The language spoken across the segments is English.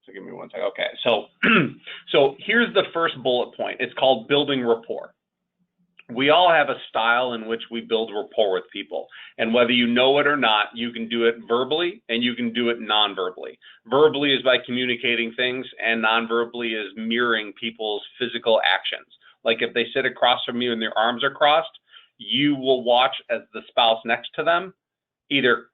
So give me one second. Okay, so so here's the first bullet point. It's called building rapport. We all have a style in which we build rapport with people. And whether you know it or not, you can do it verbally and you can do it non-verbally. Verbally is by communicating things, and non-verbally is mirroring people's physical actions. Like if they sit across from you and their arms are crossed, you will watch as the spouse next to them either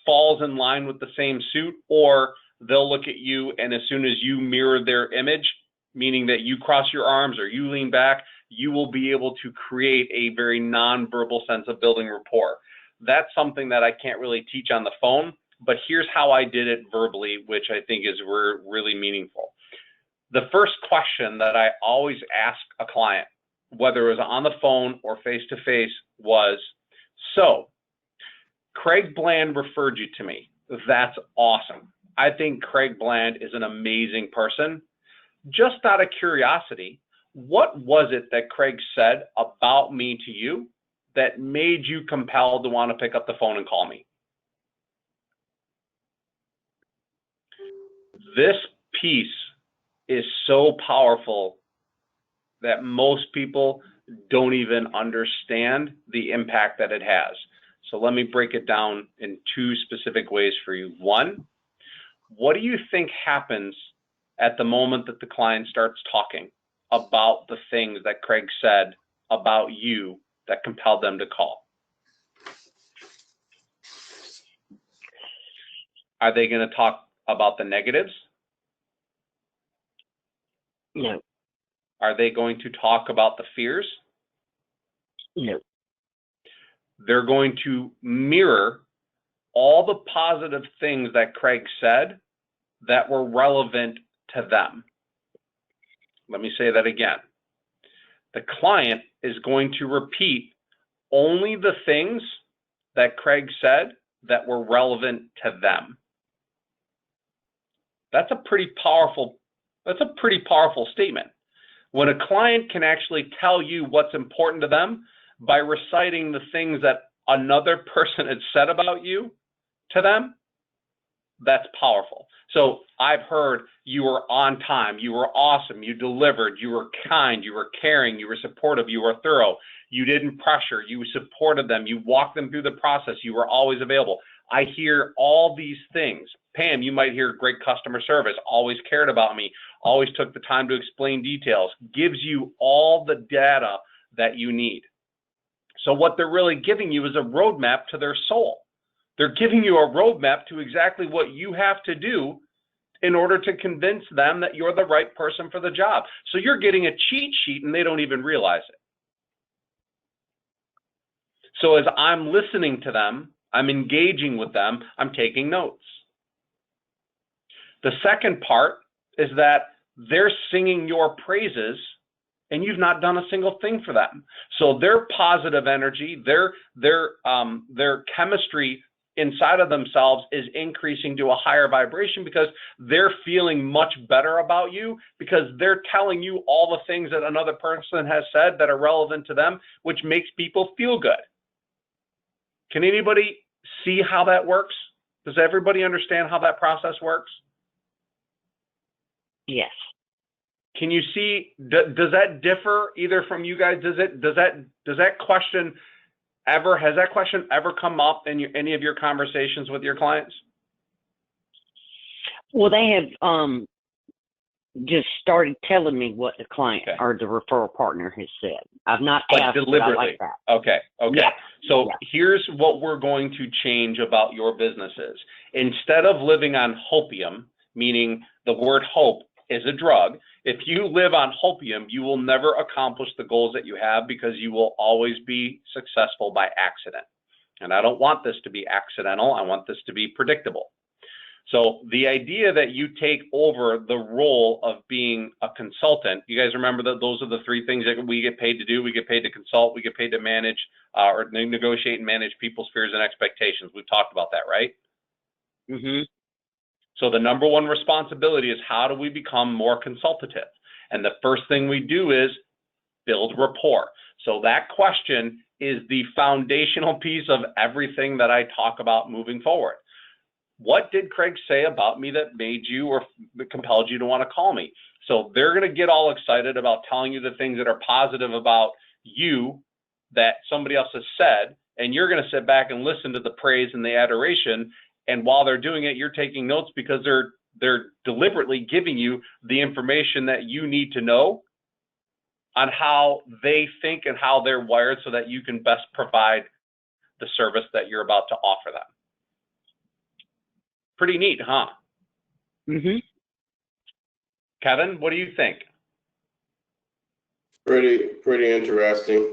falls in line with the same suit, or they'll look at you, and as soon as you mirror their image, meaning that you cross your arms or you lean back, you will be able to create a very nonverbal sense of building rapport. That's something that I can't really teach on the phone, but here's how I did it verbally, which I think is really meaningful. The first question that I always ask a client, whether it was on the phone or face-to-face, was, so Craig Bland referred you to me. That's awesome. I think Craig Bland is an amazing person. Just out of curiosity, what was it that Craig said about me to you that made you compelled to want to pick up the phone and call me? This piece is so powerful that most people don't even understand the impact that it has. So let me break it down in two specific ways for you. One, what do you think happens at the moment that the client starts talking about the things that Craig said about you that compelled them to call? Are they going to talk about the negatives? No. Are they going to talk about the fears? No. They're going to mirror all the positive things that Craig said that were relevant to them. Let me say that again. The client is going to repeat only the things that Craig said that were relevant to them. That's a pretty powerful statement. When a client can actually tell you what's important to them by reciting the things that another person had said about you to them, that's powerful. So I've heard you were on time, you were awesome, you delivered, you were kind, you were caring, you were supportive, you were thorough, you didn't pressure, you supported them, you walked them through the process, you were always available. I hear all these things. Pam, you might hear great customer service, always cared about me, always took the time to explain details, gives you all the data that you need. So what they're really giving you is a roadmap to their soul. They're giving you a roadmap to exactly what you have to do in order to convince them that you're the right person for the job. So you're getting a cheat sheet and they don't even realize it. So as I'm listening to them, I'm engaging with them, I'm taking notes. The second part is that they're singing your praises and you've not done a single thing for them. So their positive energy, their chemistry inside of themselves is increasing to a higher vibration because they're feeling much better about you, because they're telling you all the things that another person has said that are relevant to them, which makes people feel good. Can anybody see how that works? Does everybody understand how that process works? Yes. Can you see, does that differ either from you guys? Does that question has that question ever come up in any of your conversations with your clients? Well, they have just started telling me what the client or the referral partner has said. I've not asked, deliberately. But I like that. Okay. Yeah. So here's what we're going to change about your businesses. Instead of living on hopium, meaning the word hope is a drug, if you live on hopium, you will never accomplish the goals that you have because you will always be successful by accident. And I don't want this to be accidental. I want this to be predictable. So the idea that you take over the role of being a consultant, you guys remember that those are the three things that we get paid to do. We get paid to consult, we get paid to manage or negotiate and manage people's fears and expectations. We've talked about that, right? Mm-hmm. So the number one responsibility is how do we become more consultative? And the first thing we do is build rapport. So that question is the foundational piece of everything that I talk about moving forward. What did Craig say about me that made you or compelled you to want to call me? So they're going to get all excited about telling you the things that are positive about you that somebody else has said, and you're going to sit back and listen to the praise and the adoration. And while they're doing it, you're taking notes because they're deliberately giving you the information that you need to know on how they think and how they're wired so that you can best provide the service that you're about to offer them. Pretty neat, huh? Mm-hmm. Kevin, what do you think? Pretty interesting.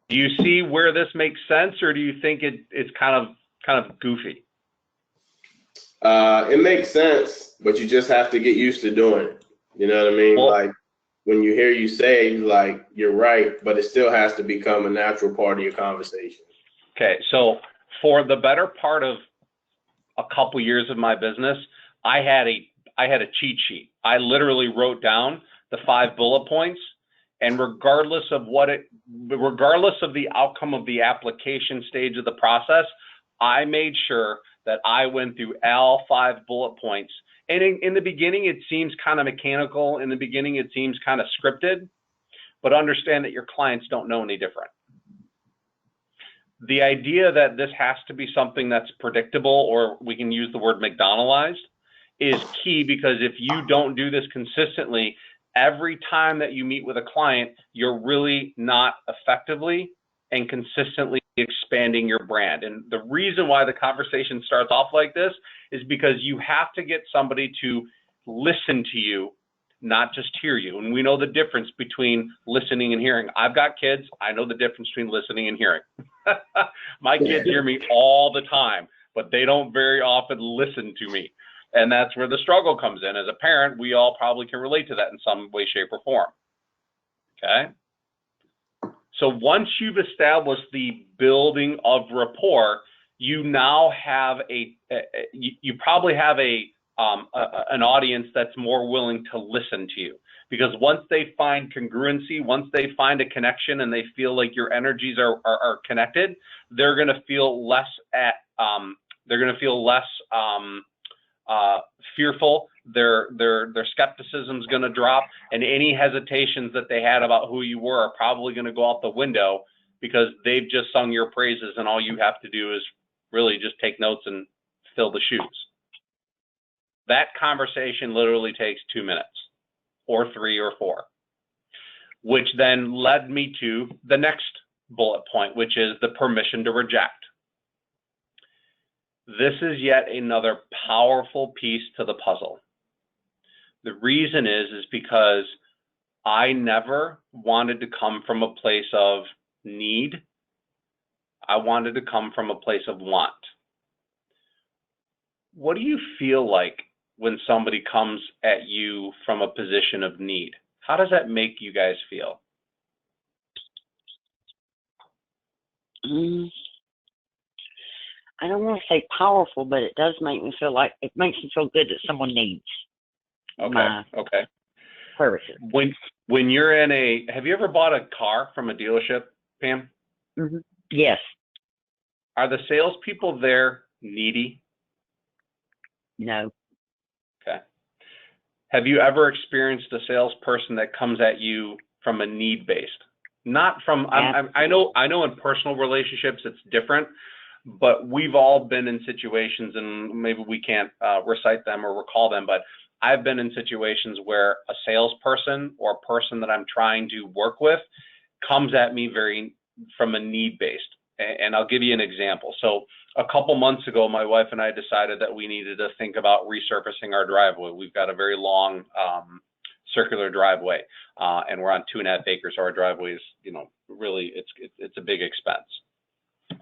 Do you see where this makes sense, or do you think it's kind of goofy? It makes sense, but you just have to get used to doing it. You know what I mean? Well, like when you hear you say, like, you're right, but it still has to become a natural part of your conversation. Okay, so for the better part of a couple years of my business, I had a cheat sheet. I literally wrote down the 5 bullet points, and regardless of the outcome of the application stage of the process, I made sure that I went through all 5 bullet points. And in the beginning, it seems kind of mechanical. In the beginning, it seems kind of scripted, but understand that your clients don't know any different. The idea that this has to be something that's predictable, or we can use the word McDonaldized, is key, because if you don't do this consistently, every time that you meet with a client, you're really not effectively and consistently expanding your brand. And the reason why the conversation starts off like this is because you have to get somebody to listen to you, not just hear you. And we know the difference between listening and hearing. I've got kids. I know the difference between listening and hearing. My kids hear me all the time, but they don't very often listen to me. And that's where the struggle comes in. As a parent, we all probably can relate to that in some way, shape, or form. Okay? So once you've established the building of rapport, you now have you probably have an audience that's more willing to listen to you, because once they find congruency, once they find a connection and they feel like your energies are connected, they're going to feel less fearful. Their skepticism is going to drop, and any hesitations that they had about who you were are probably going to go out the window, because they've just sung your praises, and all you have to do is really just take notes and fill the shoes. That conversation literally takes 2 minutes, or 3 or 4, which then led me to the next bullet point, which is the permission to reject. This is yet another powerful piece to the puzzle. The reason is because I never wanted to come from a place of need. I wanted to come from a place of want. What do you feel like when somebody comes at you from a position of need? How does that make you guys feel? I don't want to say powerful, but it does make me feel like, it makes me feel good that someone needs my services. When you're in have you ever bought a car from a dealership, Pam? Mm-hmm. Yes. Are the salespeople there needy? No. Okay. Have you ever experienced a salesperson that comes at you from a need-based? Not from, I know in personal relationships it's different, but we've all been in situations, and maybe we can't recite them or recall them, but I've been in situations where a salesperson or a person that I'm trying to work with comes at me from a need-based. And I'll give you an example. So a couple months ago, my wife and I decided that we needed to think about resurfacing our driveway. We've got a very long circular driveway, and we're on 2.5 acres. So our driveway is, really, it's a big expense.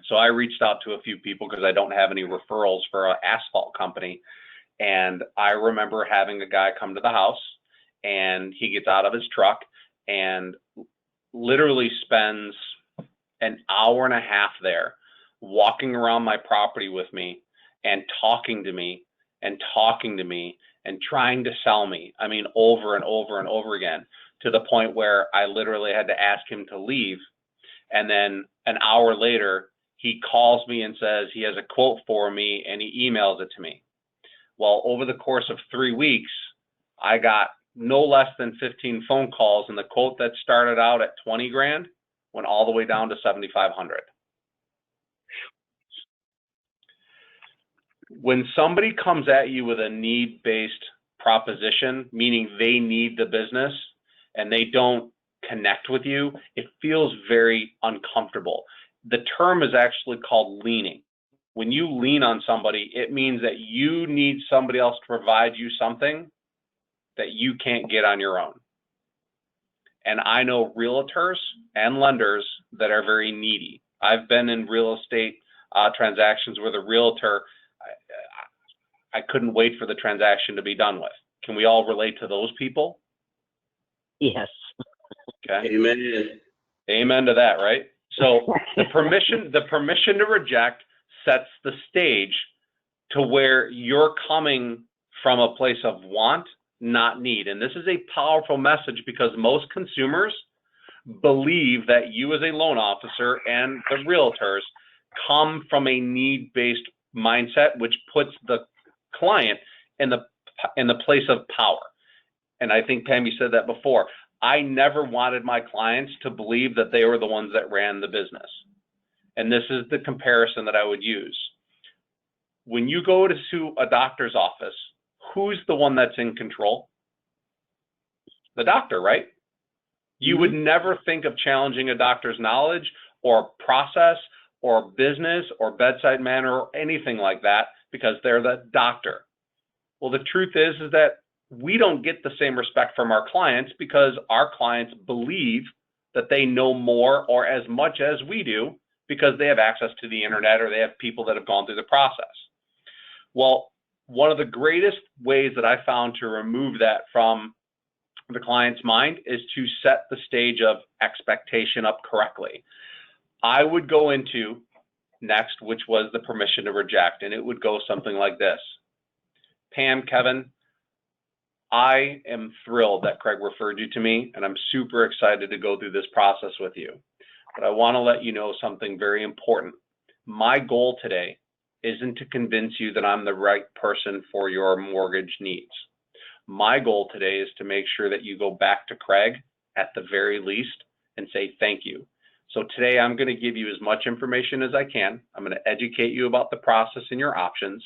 So I reached out to a few people because I don't have any referrals for an asphalt company. And I remember having a guy come to the house, and he gets out of his truck and literally spends an hour and a half there walking around my property with me and talking to me and talking to me and trying to sell me. I mean, over and over and over again, to the point where I literally had to ask him to leave. And then an hour later, he calls me and says he has a quote for me and he emails it to me. Well, over the course of 3 weeks, I got no less than 15 phone calls, and the quote that started out at 20 grand went all the way down to 7,500. When somebody comes at you with a need-based proposition, meaning they need the business and they don't connect with you, it feels very uncomfortable. The term is actually called leaning. When you lean on somebody, it means that you need somebody else to provide you something that you can't get on your own. And I know realtors and lenders that are very needy. I've been in real estate transactions where the realtor, I couldn't wait for the transaction to be done with. Can we all relate to those people? Yes. Okay. Amen. Amen to that, right? So the permission to reject sets the stage to where you're coming from a place of want, not need. And this is a powerful message because most consumers believe that you as a loan officer and the realtors come from a need-based mindset, which puts the client in the place of power. And I think, Pam, you said that before. I never wanted my clients to believe that they were the ones that ran the business. And this is the comparison that I would use. When you go to a doctor's office, who's the one that's in control? The doctor, right? You would never think of challenging a doctor's knowledge or process or business or bedside manner or anything like that because they're the doctor. Well, the truth is that we don't get the same respect from our clients because our clients believe that they know more or as much as we do because they have access to the internet or they have people that have gone through the process. Well, one of the greatest ways that I found to remove that from the client's mind is to set the stage of expectation up correctly. I would go into next, which was the permission to reject, and it would go something like this. Pam, Kevin, I am thrilled that Craig referred you to me, and I'm super excited to go through this process with you. But I want to let you know something very important. My goal today isn't to convince you that I'm the right person for your mortgage needs. My goal today is to make sure that you go back to Craig at the very least and say thank you. So today I'm going to give you as much information as I can. I'm going to educate you about the process and your options.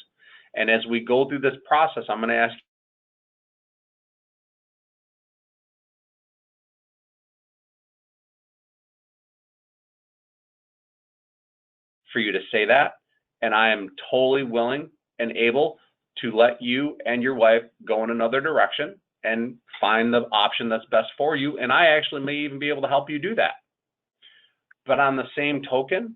And as we go through this process, I'm going to ask for you to say that. And I am totally willing and able to let you and your wife go in another direction and find the option that's best for you. And I actually may even be able to help you do that. But on the same token,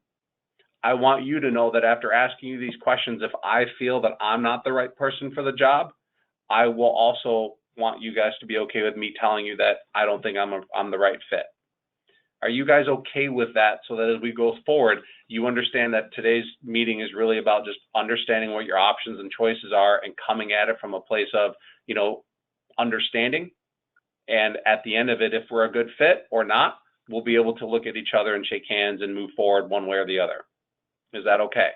I want you to know that after asking you these questions, if I feel that I'm not the right person for the job, I will also want you guys to be okay with me telling you that I don't think I'm the right fit. Are you guys okay with that so that as we go forward, you understand that today's meeting is really about just understanding what your options and choices are and coming at it from a place of, understanding. And at the end of it, if we're a good fit or not, we'll be able to look at each other and shake hands and move forward one way or the other. Is that okay?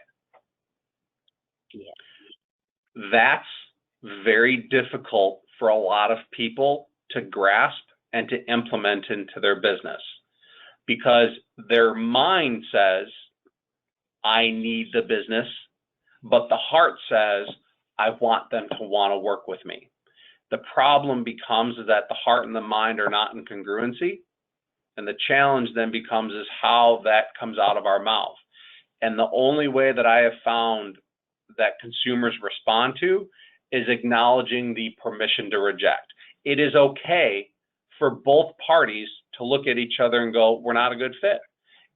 Yeah. That's very difficult for a lot of people to grasp and to implement into their business because their mind says, I need the business, but the heart says, I want them to want to work with me. The problem becomes is that the heart and the mind are not in congruency. And the challenge then becomes is how that comes out of our mouth. And the only way that I have found that consumers respond to is acknowledging the permission to reject. It is okay for both parties to look at each other and go, we're not a good fit.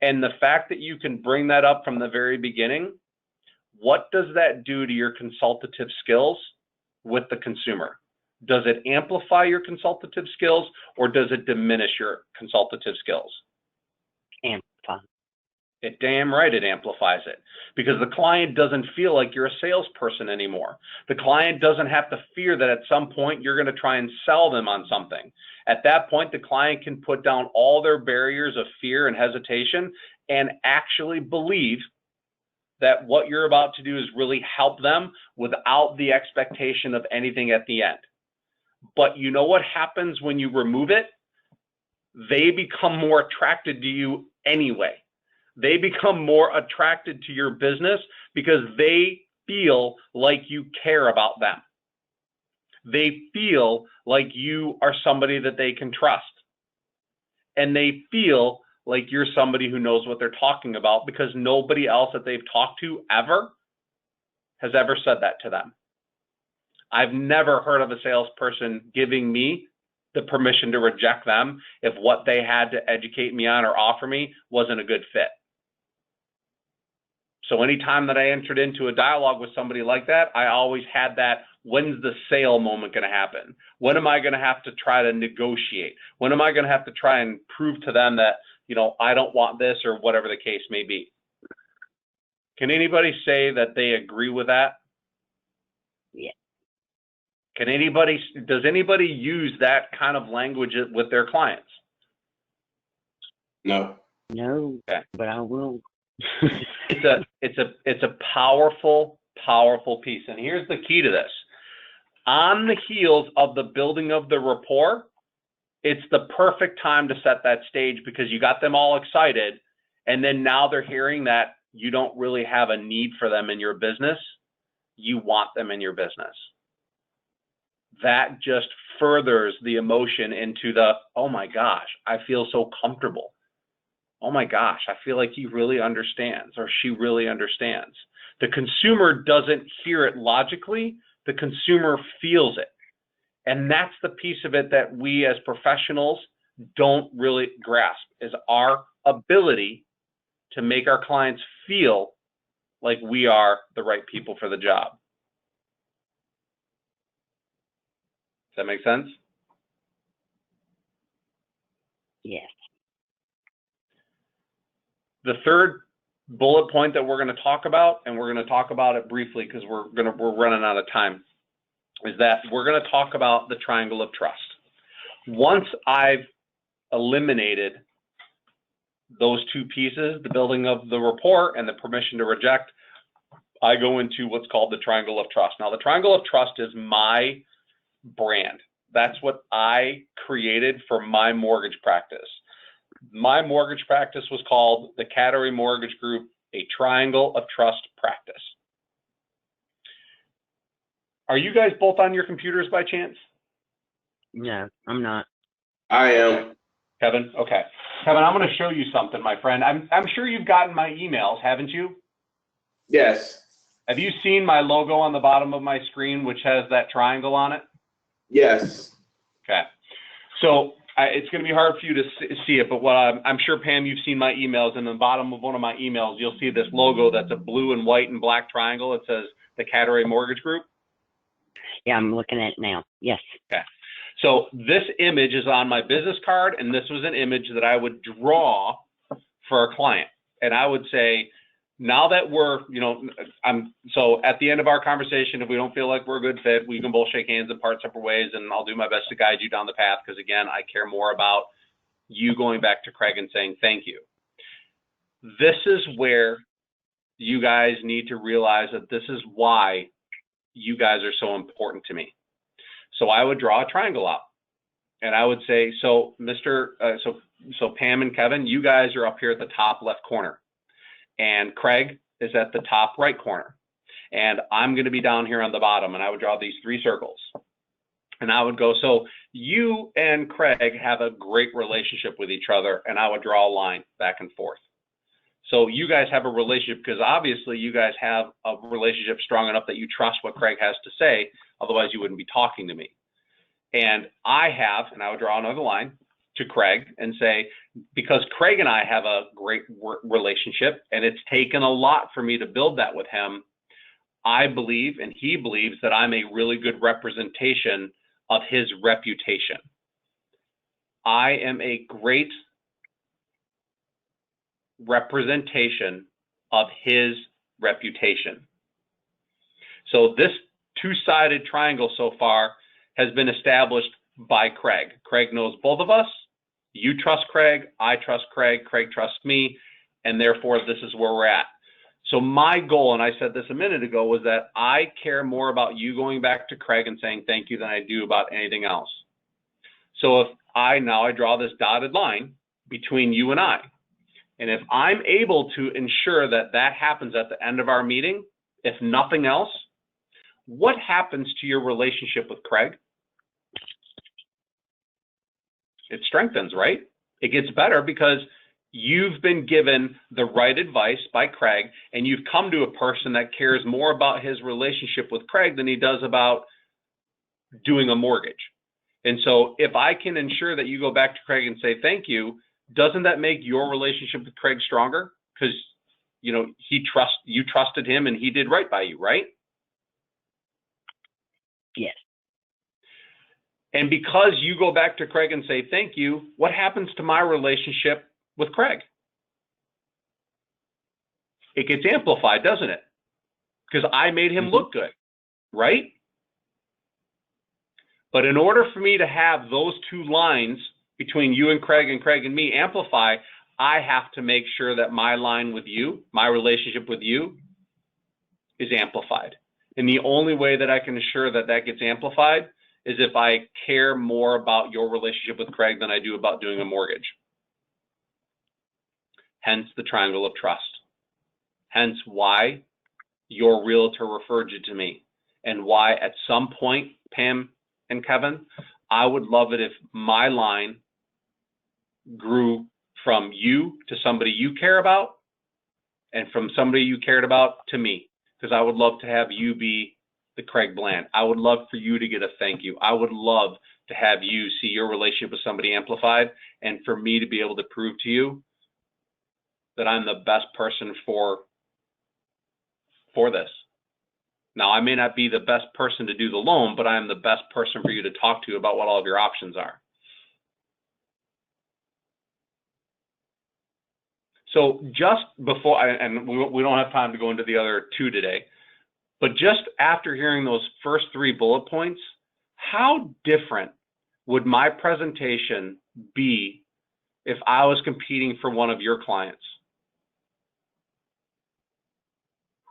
And the fact that you can bring that up from the very beginning, what does that do to your consultative skills with the consumer? Does it amplify your consultative skills or does it diminish your consultative skills? Amplify. It damn right it amplifies it because the client doesn't feel like you're a salesperson anymore. The client doesn't have to fear that at some point you're going to try and sell them on something. At that point, the client can put down all their barriers of fear and hesitation and actually believe that what you're about to do is really help them without the expectation of anything at the end. But you know what happens when you remove it? They become more attracted to you anyway. They become more attracted to your business because they feel like you care about them. They feel like you are somebody that they can trust. And they feel like you're somebody who knows what they're talking about, because nobody else that they've talked to ever has ever said that to them. I've never heard of a salesperson giving me the permission to reject them if what they had to educate me on or offer me wasn't a good fit. So anytime that I entered into a dialogue with somebody like that, I always had that, when's the sale moment going to happen? When am I going to have to try to negotiate? When am I going to have to try and prove to them that, you know, I don't want this, or whatever the case may be? Can anybody say that they agree with that? Yeah. Does anybody use that kind of language with their clients? No. No, Okay. but I will. It's a powerful piece. And here's the key to this. On the heels of the building of the rapport, it's the perfect time to set that stage, because you got them all excited, and then now they're hearing that you don't really have a need for them in your business. You want them in your business. That just furthers the emotion into the, oh my gosh, I feel so comfortable. Oh my gosh, I feel like he really understands, or she really understands. The consumer doesn't hear it logically, the consumer feels it. And that's the piece of it that we as professionals don't really grasp, is our ability to make our clients feel like we are the right people for the job. Does that make sense? Yes. The third bullet point that we're going to talk about, and we're going to talk about it briefly because we're running out of time, is that we're going to talk about the triangle of trust. Once I've eliminated those two pieces, the building of the rapport and the permission to reject, I go into what's called the triangle of trust. Now, the triangle of trust is my brand. That's what I created for my mortgage practice. My mortgage practice was called the Cattery Mortgage Group, a Triangle of Trust practice. Are you guys both on your computers by chance? No, I'm not. I am. Kevin? Okay. Kevin, I'm going to show you something, my friend. I'm sure you've gotten my emails, haven't you? Yes. Have you seen my logo on the bottom of my screen, which has that triangle on it? Yes. Okay. So it's going to be hard for you to see it, but what I'm sure, Pam, you've seen my emails, and in the bottom of one of my emails, you'll see this logo that's a blue and white and black triangle. It says the Cattery Mortgage Group. Yeah, I'm looking at it now. Yes. Okay. So this image is on my business card, and this was an image that I would draw for a client. And I would say, now that we're, so at the end of our conversation, if we don't feel like we're a good fit, we can both shake hands and part separate ways, and I'll do my best to guide you down the path, because again, I care more about you going back to Craig and saying thank you. This is where you guys need to realize that this is why you guys are so important to me. So I would draw a triangle out, and I would say, so Pam and Kevin, you guys are up here at the top left corner, and Craig is at the top right corner, and I'm going to be down here on the bottom, and I would draw these three circles, and I would go, so you and Craig have a great relationship with each other, and I would draw a line back and forth. So you guys have a relationship because obviously you guys have a relationship strong enough that you trust what Craig has to say. Otherwise, you wouldn't be talking to me. And I would draw another line to Craig and say, because Craig and I have a great relationship, and it's taken a lot for me to build that with him, I believe, and he believes, that I'm a really good representation of his reputation. I am a great representation of his reputation. So this two-sided triangle so far has been established by Craig. Craig knows both of us. You trust Craig, I trust Craig, Craig trusts me, and therefore this is where we're at. So my goal, and I said this a minute ago, was that I care more about you going back to Craig and saying thank you than I do about anything else. So if I draw this dotted line between you and I, and if I'm able to ensure that that happens at the end of our meeting, if nothing else, what happens to your relationship with Craig? It strengthens, right? It gets better because you've been given the right advice by Craig, and you've come to a person that cares more about his relationship with Craig than he does about doing a mortgage. And so if I can ensure that you go back to Craig and say thank you, doesn't that make your relationship with Craig stronger? Because you trusted him and he did right by you, right? Yes. And because you go back to Craig and say thank you, what happens to my relationship with Craig? It gets amplified, doesn't it? Because I made him look good, right? But in order for me to have those two lines between you and Craig me amplify, I have to make sure that my line with you, my relationship with you, is amplified. And the only way that I can assure that that gets amplified is if I care more about your relationship with Craig than I do about doing a mortgage. Hence the triangle of trust. Hence why your realtor referred you to me, and why at some point, Pam and Kevin, I would love it if my line grew from you to somebody you care about, and from somebody you cared about to me, because I would love to have you be the Craig Bland. I would love for you to get a thank you. I would love to have you see your relationship with somebody amplified, and for me to be able to prove to you that I'm the best person for this. Now, I may not be the best person to do the loan, but I am the best person for you to talk to about what all of your options are. So just before, and we don't have time to go into the other two today, but just after hearing those first three bullet points, how different would my presentation be if I was competing for one of your clients?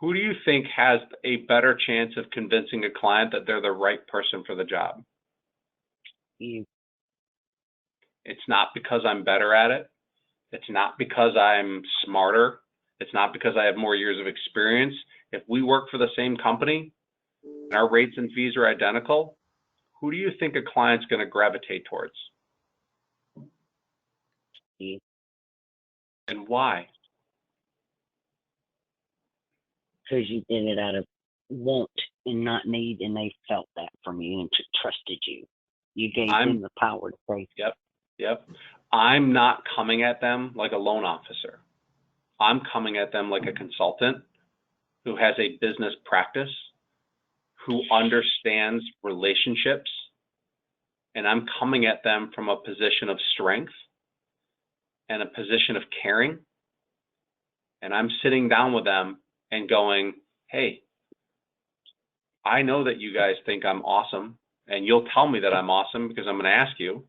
Who do you think has a better chance of convincing a client that they're the right person for the job? You. It's not because I'm better at it. It's not because I'm smarter. It's not because I have more years of experience. If we work for the same company and our rates and fees are identical, who do you think a client's going to gravitate towards? You. And why? Because you did it out of want and not need, and they felt that from you and trusted you. You gave them the power to say. Yep. I'm not coming at them like a loan officer. I'm coming at them like a consultant who has a business practice, who understands relationships, and I'm coming at them from a position of strength and a position of caring. And I'm sitting down with them and going, hey, I know that you guys think I'm awesome, and you'll tell me that I'm awesome because I'm going to ask you.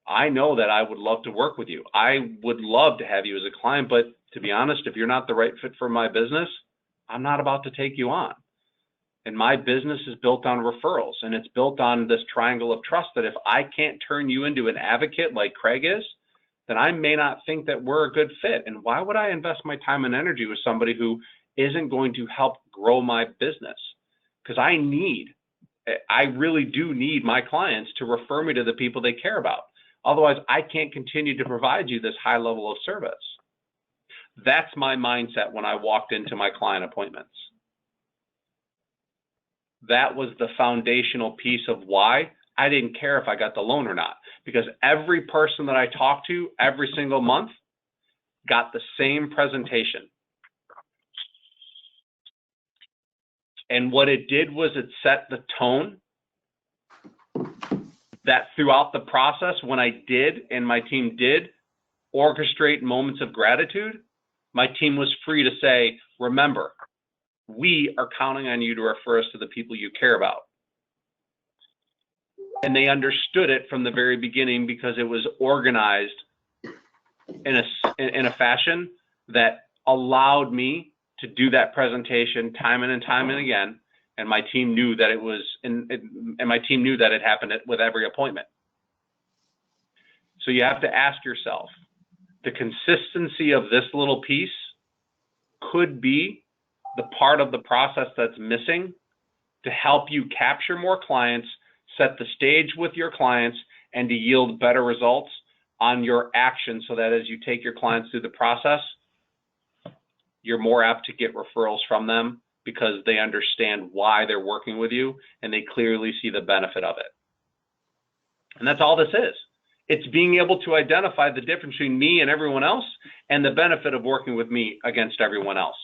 I know that I would love to work with you. I would love to have you as a client, but to be honest, if you're not the right fit for my business, I'm not about to take you on. And my business is built on referrals, and it's built on this triangle of trust that if I can't turn you into an advocate like Craig is, then I may not think that we're a good fit. And why would I invest my time and energy with somebody who isn't going to help grow my business? Because I really do need my clients to refer me to the people they care about. Otherwise, I can't continue to provide you this high level of service. That's my mindset when I walked into my client appointments. That was the foundational piece of why I didn't care if I got the loan or not, because every person that I talked to every single month got the same presentation. And what it did was it set the tone that throughout the process, when I did and my team did orchestrate moments of gratitude, my team was free to say, remember, we are counting on you to refer us to the people you care about. And they understood it from the very beginning because it was organized in a fashion that allowed me to do that presentation time and time and again, and my team knew that it was, and my team knew that it happened with every appointment. So you have to ask yourself, the consistency of this little piece could be the part of the process that's missing to help you capture more clients, set the stage with your clients, and to yield better results on your action, so that as you take your clients through the process, you're more apt to get referrals from them because they understand why they're working with you and they clearly see the benefit of it. And that's all this is. It's being able to identify the difference between me and everyone else and the benefit of working with me against everyone else.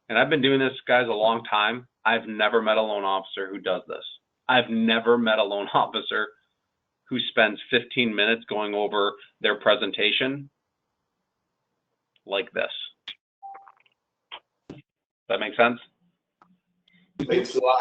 And I've been doing this, guys, a long time. I've never met a loan officer who does this. I've never met a loan officer who spends 15 minutes going over their presentation like this. Does that make sense? Makes a lot.